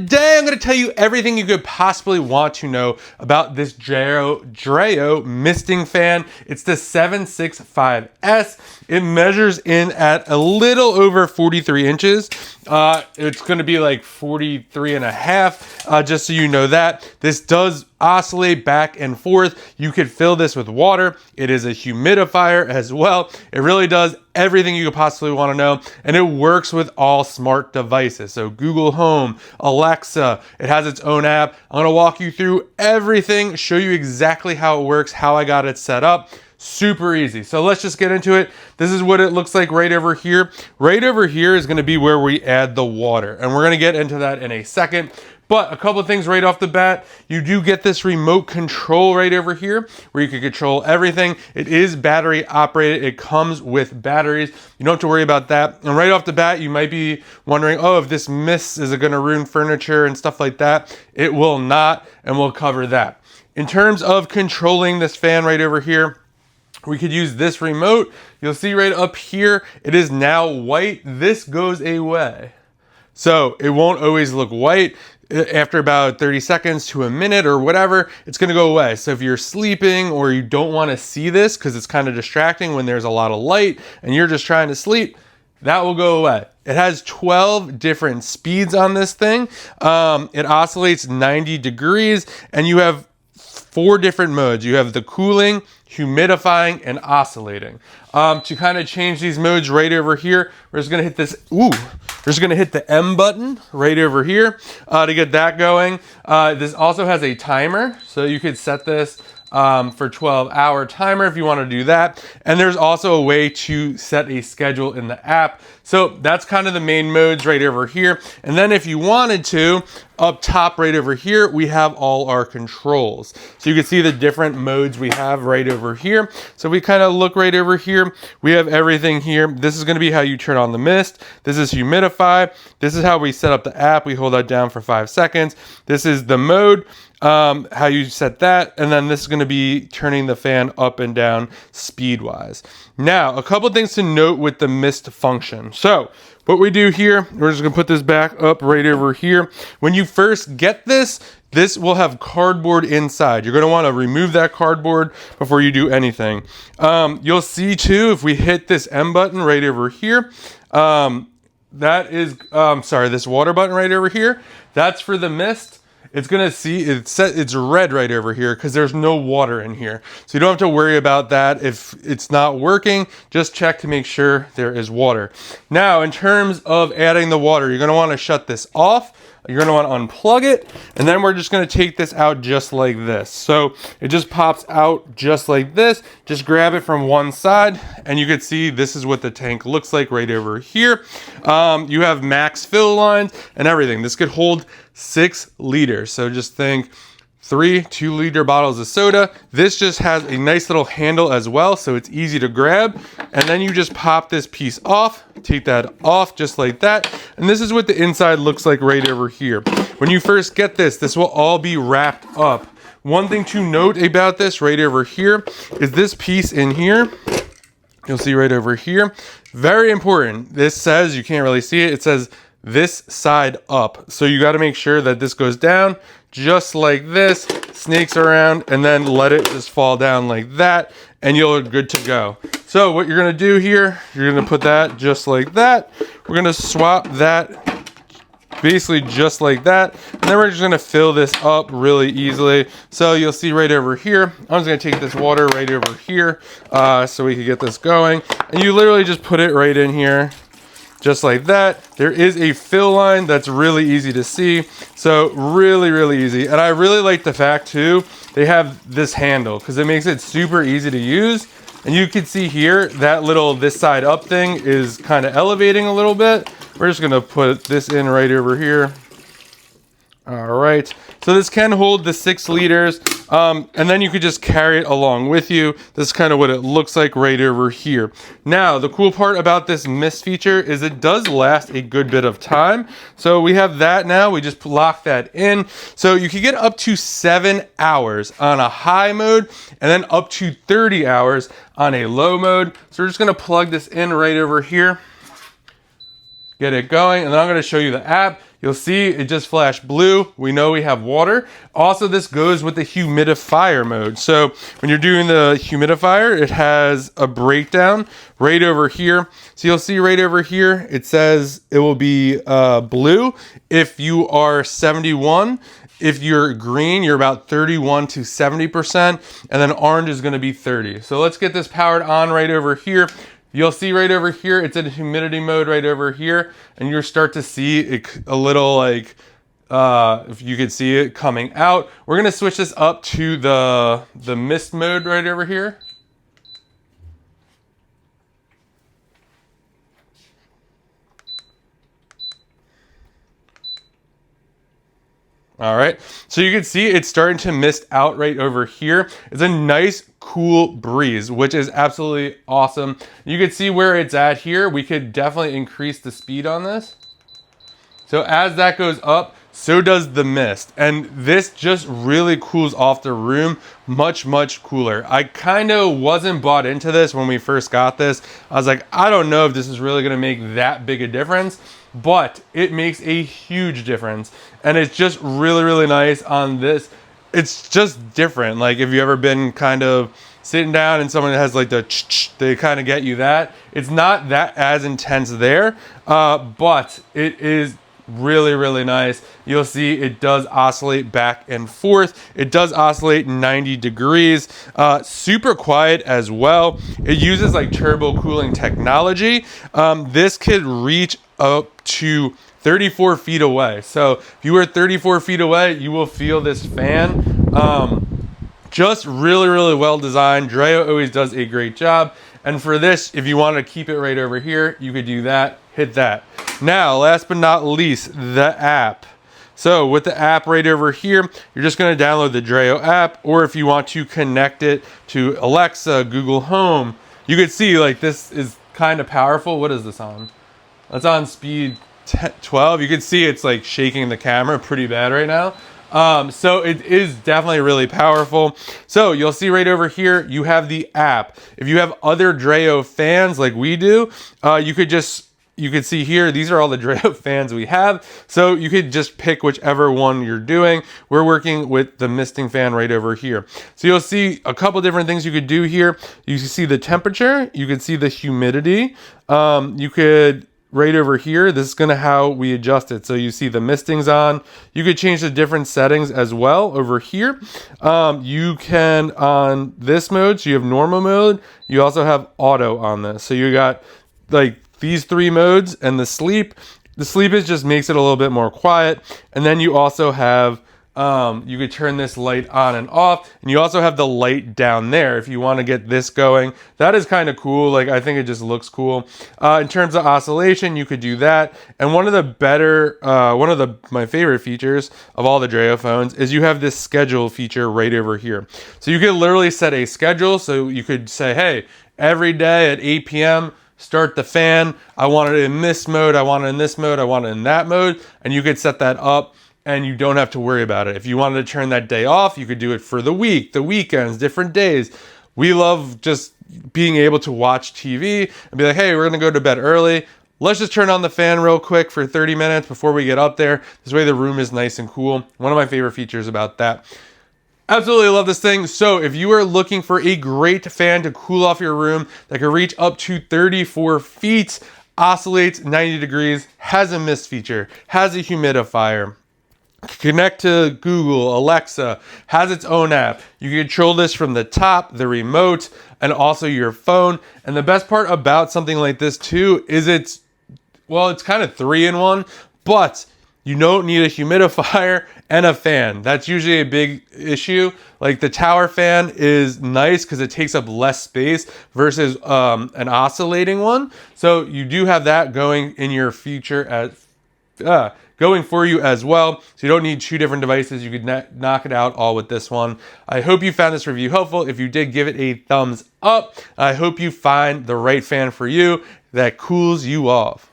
Today, I'm going to tell you everything you could possibly want to know about this DREO misting fan. It's the 765S. It measures in at a little over 43 inches. It's going to be like 43 and a half, just so you know that. This does oscillate back and forth. You could fill this with water. It is a humidifier as well. It really does everything you could possibly want to know, and it works with all smart devices. So Google Home, Alexa, it has its own app. I'm going to walk you through everything, show you exactly how it works, how I got it set up. Super easy. So let's just get into it. This is what it looks like right over here. Right over here is going to be where we add the water, and we're going to get into that in a second. But a couple of things right off the bat, you do get this remote control right over here where you can control everything. It is battery operated. It comes with batteries. You don't have to worry about that. And right off the bat, you might be wondering, oh, if this mist, is it going to ruin furniture and stuff like that? It will not, and we'll cover that. In terms of controlling this fan right over here, we could use this remote. You'll see right up here, it is now white. This goes away. So it won't always look white. After about 30 seconds to a minute or whatever, it's going to go away. So if you're sleeping or you don't want to see this because it's kind of distracting when there's a lot of light and you're just trying to sleep, that will go away. It has 12 different speeds on this thing. It oscillates 90 degrees, and you have 4 different modes. You have the cooling, humidifying, and oscillating. To kind of change these modes right over here, we're just going to hit this. We're just going to hit the M button right over here to get that going. This also has a timer, so you could set this for 12-hour timer if you want to do that. And there's also a way to set a schedule in the app. So that's kind of the main modes right over here. And then if you wanted to, up top right over here, we have all our controls. So you can see the different modes we have right over here. So we kind of look right over here. We have everything here. This is going to be how you turn on the mist. This is humidify. This is how we set up the app. We hold that down for 5 seconds. This is the mode, how you set that. And then this is going to be turning the fan up and down speed-wise. Now, a couple things to note with the mist function. So what we do here, we're just going to put this back up right over here. When you first get this, this will have cardboard inside. You're going to want to remove that cardboard before you do anything. You'll see too, if we hit this M button right over here, that is, this water button right over here, that's for the mist. It's going to see, it's red right over here because there's no water in here. So you don't have to worry about that. If it's not working, just check to make sure there is water. Now, in terms of adding the water, you're going to want to shut this off. You're going to want to unplug it, and then we're just going to take this out just like this. So it just pops out just like this. Just grab it from one side, and you can see this is what the tank looks like right over here. You have max fill lines and everything. This could hold 6 liters. So just think 3 2-liter bottles of soda. This just has a nice little handle as well, so it's easy to grab. And then you just pop this piece off, take that off just like that. And this is what the inside looks like right over here. When you first get this, this will all be wrapped up. One thing to note about this right over here is this piece in here. You'll see right over here. Very important. This says, you can't really see it, it says this side up. So you got to make sure that this goes down just like this, snakes around, and then let it just fall down like that, and you're good to go. So what you're going to do here, you're going to put that just like that. We're going to swap that basically just like that, and then we're just going to fill this up really easily. So you'll see right over here, I'm just going to take this water right over here so we can get this going, and you literally just put it right in here just like that. There is a fill line that's really easy to see. So really easy. And I really like the fact too, they have this handle because it makes it super easy to use. And you can see here, that little this side up thing is kind of elevating a little bit. We're just gonna put this in right over here. All right, so this can hold the 6 liters, and then you could just carry it along with you. This is kind of what it looks like right over here. Now, the cool part about this mist feature is it does last a good bit of time. So we have that now, we just lock that in. So you can get up to 7 hours on a high mode, and then up to 30 hours on a low mode. So we're just gonna plug this in right over here. get it going, and then I'm going to show you the app. You'll see it just flashed blue. We know we have water. Also, this goes with the humidifier mode. So when you're doing the humidifier, it has a breakdown right over here. So you'll see right over here, it says it will be blue if you are 71. If you're green, you're about 31 to 70%, and then orange is going to be 30. So let's get this powered on right over here. You'll see right over here, it's in humidity mode right over here, and you'll start to see it a little like, if you could see it coming out. We're gonna switch this up to the mist mode right over here. All right, so you can see it's starting to mist out right over here. It's a nice cool breeze, which is absolutely awesome. You can see where it's at here. We could definitely increase the speed on this. So as that goes up, so does the mist. And this just really cools off the room much, much cooler. I kind of wasn't bought into this when we first got this. I was like, I don't know if this is really gonna make that big a difference, but it makes a huge difference. And it's just really, really nice on this. It's just different. Like if you've ever been kind of sitting down and someone has like the they kind of get you that. It's not that as intense there, but it is really, really nice. You'll see it does oscillate back and forth. It does oscillate 90 degrees. Super quiet as well. It uses like turbo cooling technology. This could reach up to 34 feet away. So if you were 34 feet away, you will feel this fan. Just really, really well designed. DREO always does a great job. And for this, if you want to keep it right over here, you could do that, hit that. Now, last but not least, the app. So with the app right over here, you're just going to download the DREO app, or if you want to connect it to Alexa, Google Home, you could see like this is kind of powerful. What is this on? That's on speed 12. You can see it's like shaking the camera pretty bad right now. So it is definitely really powerful. So you'll see right over here, you have the app. If you have other DREO fans like we do, you could see here, these are all the DREO fans we have. So you could just pick whichever one you're doing. We're working with the misting fan right over here. So you'll see a couple different things you could do here. You can see the temperature, you can see the humidity. You could right over here, this is gonna how we adjust it. So you see the mistings on. You could change the different settings as well over here. You can on this mode, so you have normal mode. You also have auto on this. So you got like these three modes, and the sleep. The sleep is just makes it a little bit more quiet. And then you also have, you could turn this light on and off, and you also have the light down there if you want to get this going. That is kind of cool. Like I think it just looks cool. In terms of oscillation, you could do that. And one of the better, my favorite features of all the DREO phones is you have this schedule feature right over here. So you could literally set a schedule. So you could say, hey, every day at 8 p.m. start the fan. I want it in this mode. I want it in this mode. I want it in that mode. And you could set that up, and you don't have to worry about it. If you wanted to turn that day off, you could do it for the week, the weekends, different days. We love just being able to watch TV and be like, hey, we're gonna go to bed early. Let's just turn on the fan real quick for 30 minutes before we get up there. This way the room is nice and cool. One of my favorite features about that. Absolutely love this thing. So if you are looking for a great fan to cool off your room that can reach up to 34 feet, oscillates 90 degrees, has a mist feature, has a humidifier, connect to Google, Alexa, has its own app. You can control this from the top, the remote, and also your phone. And the best part about something like this too is it's kind of 3-in-1, but you don't need a humidifier and a fan. That's usually a big issue. Like the tower fan is nice because it takes up less space versus an oscillating one. So you do have that going in your future as going for you as well. So you don't need two different devices. You could knock it out all with this one. I hope you found this review helpful. If you did, give it a thumbs up. I hope you find the right fan for you that cools you off.